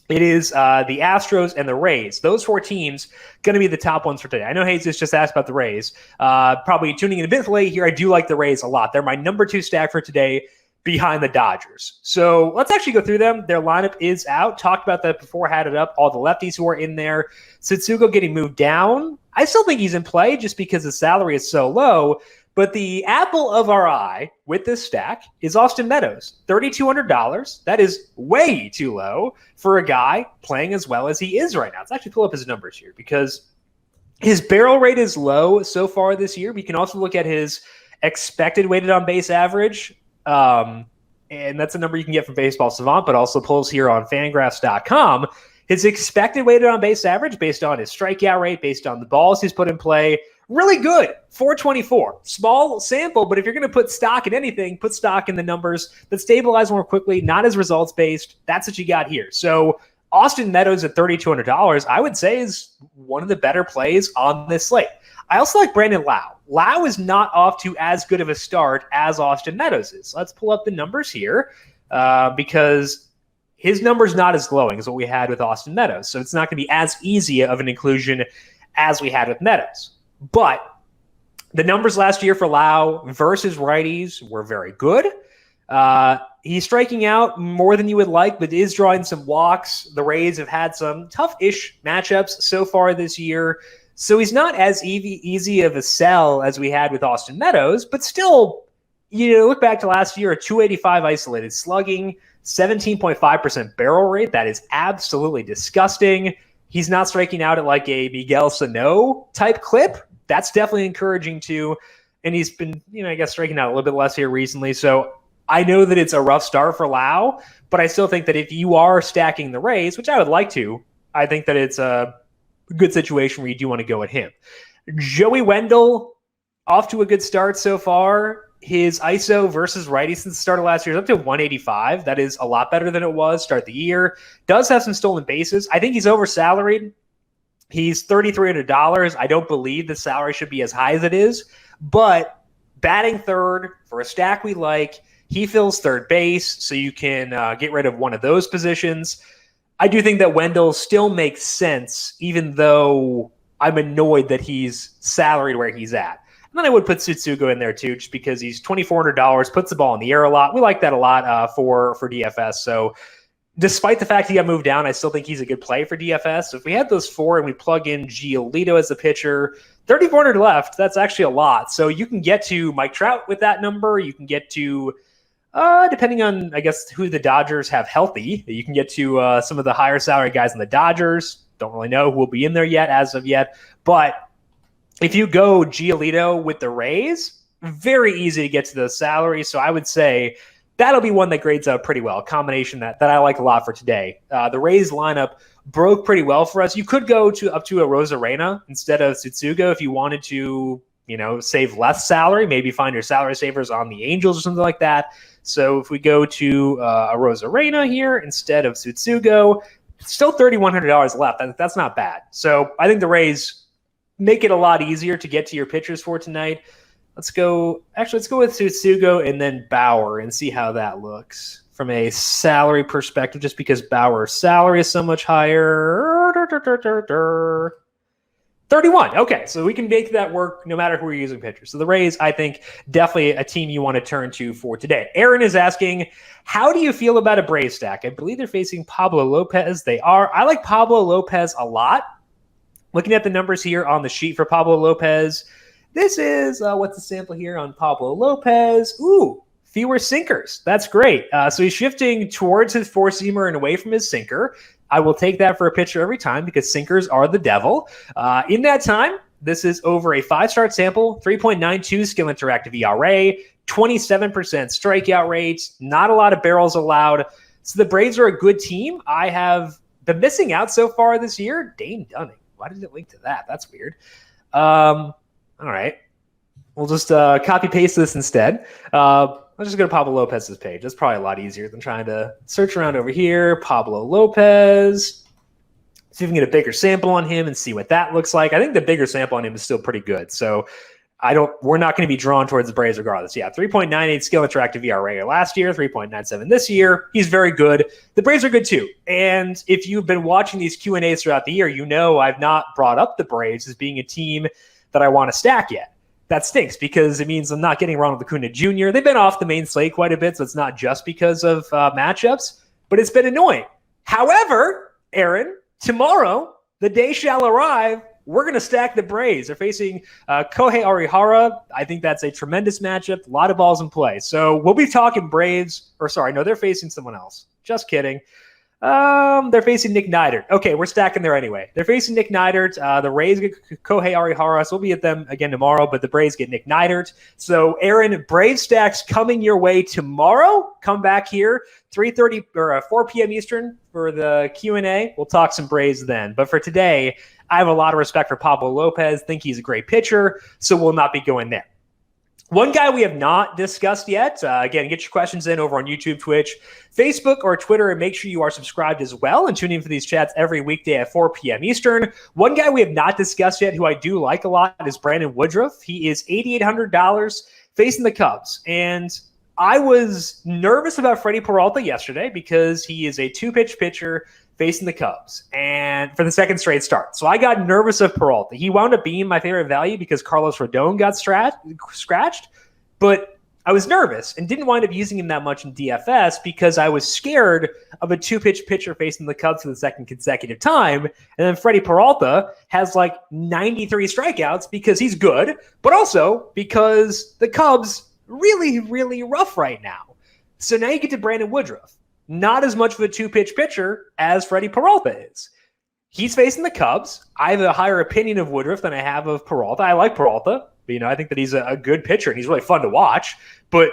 it is the Astros, and the Rays. Those four teams going to be the top ones for today. I know Jesus just asked about the Rays. Probably tuning in a bit late here. I do like the Rays a lot. They're my number 2 stack for today behind the Dodgers. So let's actually go through them. Their lineup is out. Talked about that before, had it up. All the lefties who are in there. Setsugo getting moved down. I still think he's in play just because his salary is so low. But the apple of our eye with this stack is Austin Meadows, $3,200. That is way too low for a guy playing as well as he is right now. Let's actually pull up his numbers here because his barrel rate is low so far this year. We can also look at his expected weighted on base average. And that's a number you can get from Baseball Savant, but also pulls here on Fangraphs.com. His expected weighted on base average based on his strikeout rate, based on the balls he's put in play, really good, 424. Small sample, but if you're going to put stock in anything, put stock in the numbers that stabilize more quickly, not as results-based. That's what you got here. So Austin Meadows at $3,200, I would say is one of the better plays on this slate. I also like Brandon Lau. Lau is not off to as good of a start as Austin Meadows is. Let's pull up the numbers here because his number's not as glowing as what we had with Austin Meadows. So it's not going to be as easy of an inclusion as we had with Meadows. But the numbers last year for Lau versus righties were very good. He's striking out more than you would like, but is drawing some walks. The Rays have had some tough-ish matchups so far this year. So he's not as easy of a sell as we had with Austin Meadows, but still, look back to last year, a 285 isolated slugging, 17.5% barrel rate. That is absolutely disgusting. He's not striking out at like a Miguel Sano type clip. That's definitely encouraging too. And he's been, striking out a little bit less here recently. So I know that it's a rough start for Lau, but I still think that if you are stacking the Rays, which I would like to, I think that it's a good situation where you do want to go at him. Joey Wendell, off to a good start so far. His ISO versus righty since the start of last year is up to 185. That is a lot better than it was start the year. Does have some stolen bases. I think he's oversalaried. He's $3,300. I don't believe the salary should be as high as it is, but batting third for a stack we like, he fills third base, so you can get rid of one of those positions. I do think that Wendell still makes sense, even though I'm annoyed that he's salaried where he's at. And then I would put Setsugo in there too, just because he's $2,400, puts the ball in the air a lot. We like that a lot for DFS. So despite the fact he got moved down, I still think he's a good play for DFS. So if we had those four and we plug in Giolito as a pitcher, 3,400 left, that's actually a lot. So you can get to Mike Trout with that number. You can get to, depending on, who the Dodgers have healthy, you can get to some of the higher salary guys in the Dodgers. Don't really know who will be in there yet as of yet. But if you go Giolito with the Rays, very easy to get to those salaries. So I would say that'll be one that grades out pretty well. A combination that I like a lot for today. The Rays lineup broke pretty well for us. You could go up to a Rosarena instead of Setsugo if you wanted to, save less salary. Maybe find your salary savers on the Angels or something like that. So if we go to a Rosarena here instead of Setsugo, still $3,100 left. That's not bad. So I think the Rays make it a lot easier to get to your pitchers for tonight. Let's go with Setsugo and then Bauer and see how that looks from a salary perspective, just because Bauer's salary is so much higher. 31. Okay, so we can make that work no matter who we're using pitchers. So the Rays, I think, definitely a team you want to turn to for today. Aaron is asking, how do you feel about a Braves stack? I believe they're facing Pablo Lopez. They are. I like Pablo Lopez a lot. Looking at the numbers here on the sheet for Pablo Lopez, this is, what's the sample here on Pablo Lopez? Ooh, fewer sinkers. That's great. So he's shifting towards his four-seamer and away from his sinker. I will take that for a pitcher every time because sinkers are the devil. In that time, this is over a 5-start sample, 3.92 skill interactive ERA, 27% strikeout rate, not a lot of barrels allowed. So the Braves are a good team. I have been missing out so far this year. Dane Dunning. Why did it link to that? That's weird. All right. We'll just copy paste this instead. Let's just go to Pablo Lopez's page. That's probably a lot easier than trying to search around over here. Pablo Lopez. See if we can get a bigger sample on him and see what that looks like. I think the bigger sample on him is still pretty good. So we're not going to be drawn towards the Braves regardless. Yeah, 3.98 skill interactive ERA last year, 3.97 this year. He's very good. The Braves are good too. And if you've been watching these Q&As throughout the year, you know I've not brought up the Braves as being a team that I want to stack yet. That stinks because it means I'm not getting Ronald Acuna Jr. They've been off the main slate quite a bit, so it's not just because of matchups, but it's been annoying. However, Aaron, tomorrow, the day shall arrive, we're going to stack the Braves. They're facing Kohei Arihara. I think that's a tremendous matchup. A lot of balls in play. So we'll be talking Braves. Or sorry, no, they're facing someone else. Just kidding. They're facing Nick Neidert. Okay, we're stacking there anyway. They're facing Nick Neidert. The Rays get Kohei Arihara, so we'll be at them again tomorrow, but the Braves get Nick Neidert. So, Aaron, Brave stacks coming your way tomorrow. Come back here, 3:30 or 4 p.m. Eastern for the Q&A. We'll talk some Braves then. But for today, I have a lot of respect for Pablo Lopez. Think he's a great pitcher, so we'll not be going there. One guy we have not discussed yet, again, get your questions in over on YouTube, Twitch, Facebook, or Twitter, and make sure you are subscribed as well and tune in for these chats every weekday at 4 p.m. Eastern. One guy we have not discussed yet who I do like a lot is Brandon Woodruff. He is $8,800 facing the Cubs, and I was nervous about Freddie Peralta yesterday because he is a two-pitch pitcher facing the Cubs and for the second straight start. So I got nervous of Peralta. He wound up being my favorite value because Carlos Rodon got scratched, but I was nervous and didn't wind up using him that much in DFS because I was scared of a two-pitch pitcher facing the Cubs for the second consecutive time. And then Freddie Peralta has like 93 strikeouts because he's good, but also because the Cubs really, really rough right now. So now you get to Brandon Woodruff. Not as much of a two-pitch pitcher as Freddie Peralta is. He's facing the Cubs. I have a higher opinion of Woodruff than I have of Peralta. I like Peralta. But, I think that he's a good pitcher, and he's really fun to watch. But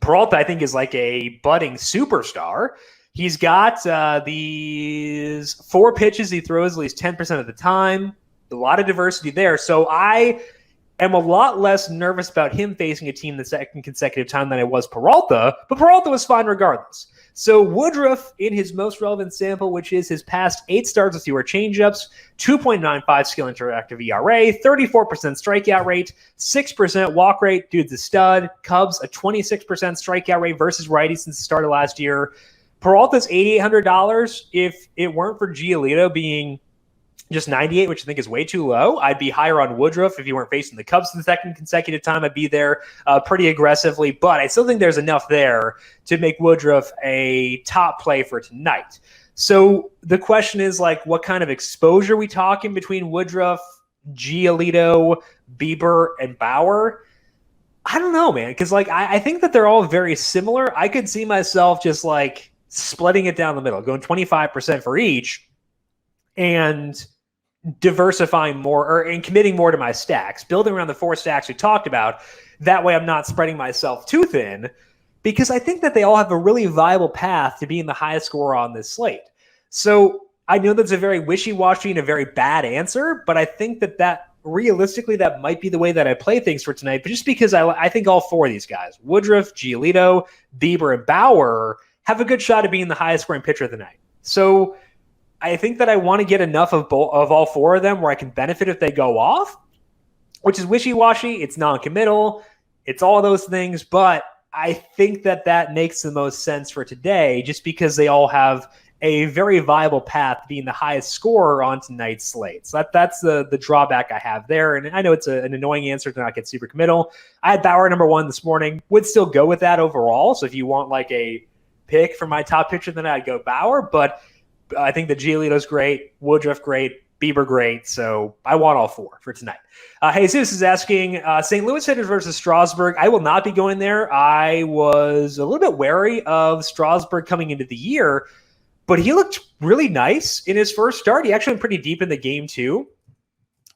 Peralta, I think, is like a budding superstar. He's got these 4 pitches he throws at least 10% of the time. A lot of diversity there. So I am a lot less nervous about him facing a team the second consecutive time than I was Peralta. But Peralta was fine regardless. So Woodruff, in his most relevant sample, which is his past 8 starts with fewer changeups, 2.95 skill interactive ERA, 34% strikeout rate, 6% walk rate. Dude's a stud. Cubs, a 26% strikeout rate versus righties since the start of last year. Peralta's $8,800. If it weren't for Giolito being just 98, which I think is way too low, I'd be higher on Woodruff. If you weren't facing the Cubs for the second consecutive time, I'd be there pretty aggressively. But I still think there's enough there to make Woodruff a top play for tonight. So the question is, what kind of exposure are we talking between Woodruff, Giolito, Bieber, and Bauer? I don't know, man, because I think that they're all very similar. I could see myself just splitting it down the middle, going 25% for each, and diversifying more and committing more to my stacks, building around the 4 stacks we talked about. That way I'm not spreading myself too thin, because I think that they all have a really viable path to being the highest scorer on this slate. So I know that's a very wishy-washy and a very bad answer, but I think that realistically, that might be the way that I play things for tonight. But just because I think all 4 of these guys, Woodruff, Giolito, Bieber, and Bauer, have a good shot at being the highest scoring pitcher of the night. So I think that I want to get enough of all 4 of them where I can benefit if they go off, which is wishy-washy. It's non-committal. It's all those things. But I think that makes the most sense for today just because they all have a very viable path to being the highest scorer on tonight's slate. So that's the drawback I have there. And I know it's an annoying answer to not get super committal. I had Bauer number 1 this morning. Would still go with that overall. So if you want like a pick for my top pitcher, then I'd go Bauer. But I think the Giolito's great, Woodruff great, Bieber great. So I want all 4 for tonight. Jesus is asking, St. Louis hitters versus Strasbourg. I will not be going there. I was a little bit wary of Strasbourg coming into the year, but he looked really nice in his first start. He actually went pretty deep in the game too.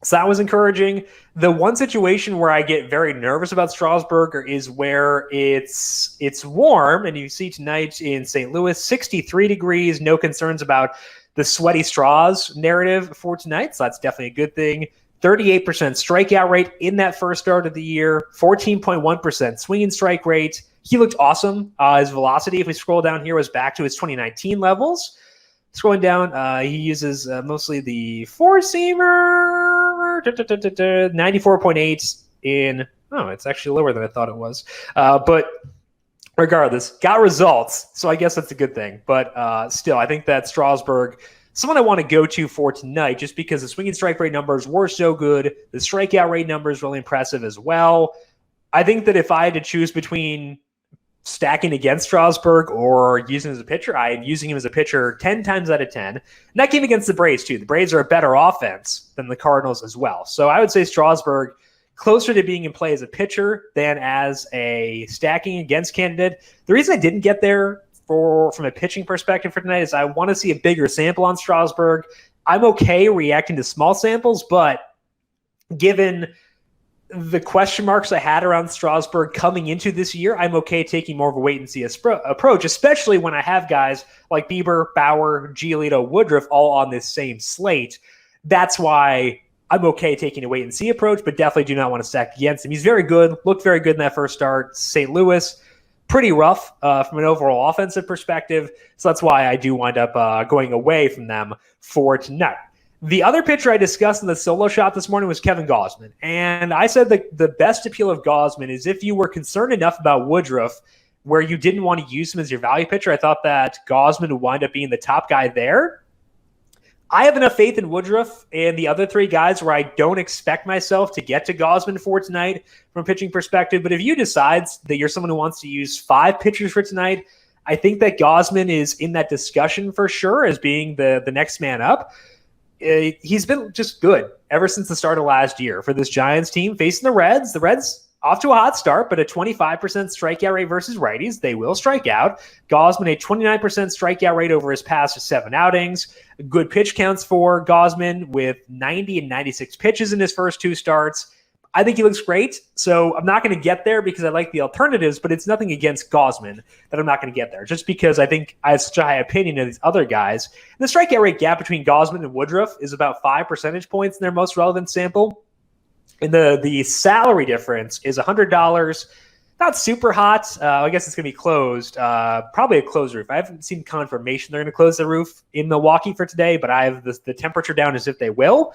So that was encouraging. The one situation where I get very nervous about Strasbourg is where it's warm, and you see tonight in St. Louis, 63 degrees, no concerns about the sweaty straws narrative for tonight. So that's definitely a good thing. 38% strikeout rate in that first start of the year, 14.1% swing and strike rate. He looked awesome. His velocity, if we scroll down here, was back to his 2019 levels. Scrolling down, he uses mostly the four-seamer, 94.8 in, it's actually lower than I thought it was. But regardless, got results, so I guess that's a good thing. But still, I think that Strasbourg, someone I want to go to for tonight, just because the swing and strike rate numbers were so good. The strikeout rate numbers really impressive as well. I think that if I had to choose between stacking against Strasbourg or using him as a pitcher, I am using him as a pitcher 10 times out of 10. And that came against the Braves too. The Braves are a better offense than the Cardinals as well. So I would say Strasbourg closer to being in play as a pitcher than as a stacking against candidate. The reason I didn't get there from a pitching perspective for tonight is I want to see a bigger sample on Strasbourg. I'm okay reacting to small samples, but given the question marks I had around Strasbourg coming into this year, I'm okay taking more of a wait-and-see approach, especially when I have guys like Bieber, Bauer, Giolito, Woodruff all on this same slate. That's why I'm okay taking a wait-and-see approach, but definitely do not want to stack against him. He's very good, looked very good in that first start. St. Louis, pretty rough from an overall offensive perspective, so that's why I do wind up going away from them for tonight. The other pitcher I discussed in the solo shot this morning was Kevin Gausman. And I said that the best appeal of Gausman is if you were concerned enough about Woodruff where you didn't want to use him as your value pitcher. I thought that Gausman would wind up being the top guy there. I have enough faith in Woodruff and the other 3 guys where I don't expect myself to get to Gausman for tonight from a pitching perspective. But if you decide that you're someone who wants to use 5 pitchers for tonight, I think that Gausman is in that discussion for sure as being the next man up. He's been just good ever since the start of last year for this Giants team facing the Reds. The Reds off to a hot start, but a 25% strikeout rate versus righties. They will strike out. Gausman, a 29% strikeout rate over his past 7 outings. Good pitch counts for Gausman with 90 and 96 pitches in his first 2 starts. I think he looks great, so I'm not going to get there because I like the alternatives, but it's nothing against Gausman that I'm not going to get there, just because I think I have such a high opinion of these other guys. And the strikeout rate gap between Gausman and Woodruff is about 5 percentage points in their most relevant sample. And the salary difference is $100. Not super hot. I guess it's going to be closed. Probably a closed roof. I haven't seen confirmation they're going to close the roof in Milwaukee for today, but I have the temperature down as if they will.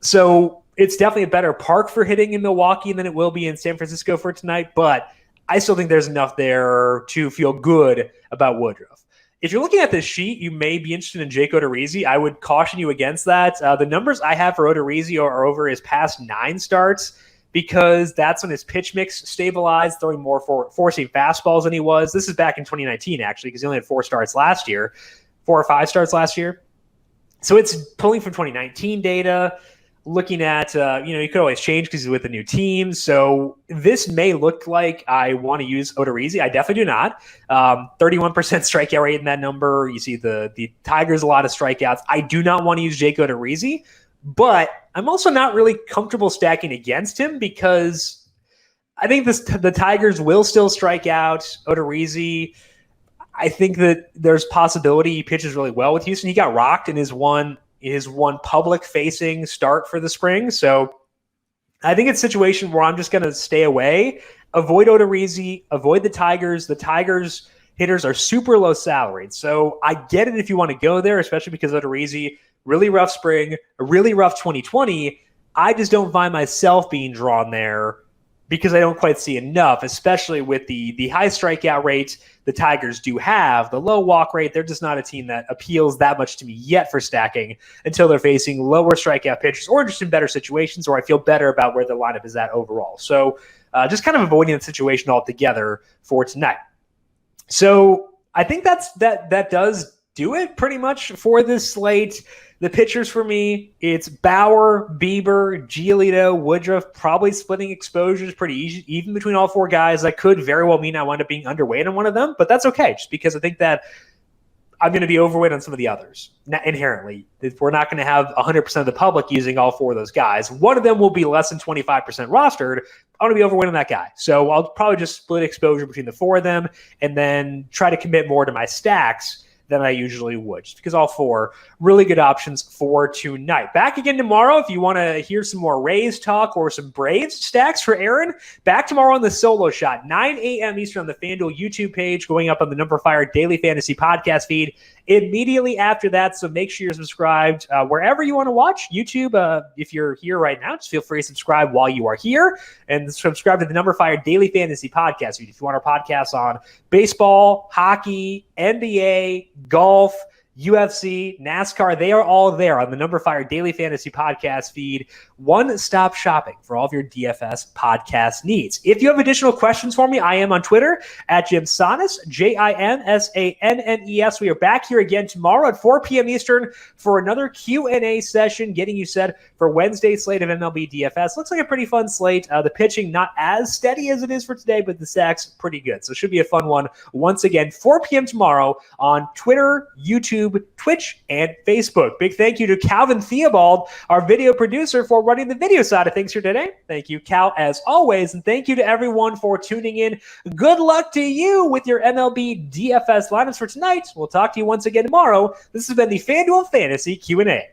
So it's definitely a better park for hitting in Milwaukee than it will be in San Francisco for tonight, but I still think there's enough there to feel good about Woodruff. If you're looking at this sheet, you may be interested in Jake Odorizzi. I would caution you against that. The numbers I have for Odorizzi are over his past 9 starts because that's when his pitch mix stabilized, throwing more four-seam fastballs than he was. This is back in 2019, actually, because he only had 4 starts last year, 4 or 5 starts last year. So it's pulling from 2019 data. Looking at, you could always change because he's with a new team. So this may look like I want to use Odorizzi. I definitely do not. 31% strikeout rate in that number. You see the Tigers, a lot of strikeouts. I do not want to use Jake Odorizzi, but I'm also not really comfortable stacking against him because I think the Tigers will still strike out Odorizzi. I think that there's possibility he pitches really well with Houston. He got rocked in his one public-facing start for the spring. So I think it's a situation where I'm just going to stay away, avoid Odorizzi, avoid the Tigers. The Tigers hitters are super low salaried. So I get it if you want to go there, especially because Odorizzi, really rough spring, a really rough 2020. I just don't find myself being drawn there because I don't quite see enough, especially with the high strikeout rate the Tigers do have, the low walk rate. They're just not a team that appeals that much to me yet for stacking until they're facing lower strikeout pitchers or just in better situations, or I feel better about where the lineup is at overall. So just kind of avoiding the situation altogether for tonight. So I think that does do it pretty much for this slate. The pitchers for me, it's Bauer, Bieber, Giolito, Woodruff, probably splitting exposures pretty easy, even between all four guys. That could very well mean I wind up being underweight on one of them, but that's okay, just because I think that I'm going to be overweight on some of the others. Inherently, we're not going to have 100% of the public using all four of those guys. One of them will be less than 25% rostered. I'm going to be overweight on that guy. So I'll probably just split exposure between the four of them and then try to commit more to my stacks than I usually would, just because all four really good options for tonight. Back again tomorrow if you want to hear some more Rays talk or some Braves stacks for Aaron. Back tomorrow on the Solo Shot, 9 a.m. Eastern on the FanDuel YouTube page, going up on the numberFire Daily Fantasy Podcast feed immediately after that. So make sure you're subscribed wherever you want to watch. YouTube, if you're here right now, just feel free to subscribe while you are here and subscribe to the numberFire Daily Fantasy Podcast feed if you want our podcasts on baseball, hockey, NBA, golf, UFC, NASCAR. They are all there on the numberFire Daily Fantasy Podcast feed. One-stop shopping for all of your DFS podcast needs. If you have additional questions for me, I am on Twitter at JimSannes, JimSannes. We are back here again tomorrow at 4 p.m. Eastern for another Q&A session, getting you set for Wednesday's slate of MLB DFS. Looks like a pretty fun slate. The pitching not as steady as it is for today, but the stacks pretty good. So it should be a fun one. Once again, 4 p.m. tomorrow on Twitter, YouTube, Twitch, and Facebook. Big thank you to Calvin Theobald, our video producer, for running the video side of things here today. Thank you, Cal, as always, and thank you to everyone for tuning in. Good luck to you with your MLB DFS lineups for tonight. We'll talk to you once again tomorrow. This has been the FanDuel Fantasy Q&A.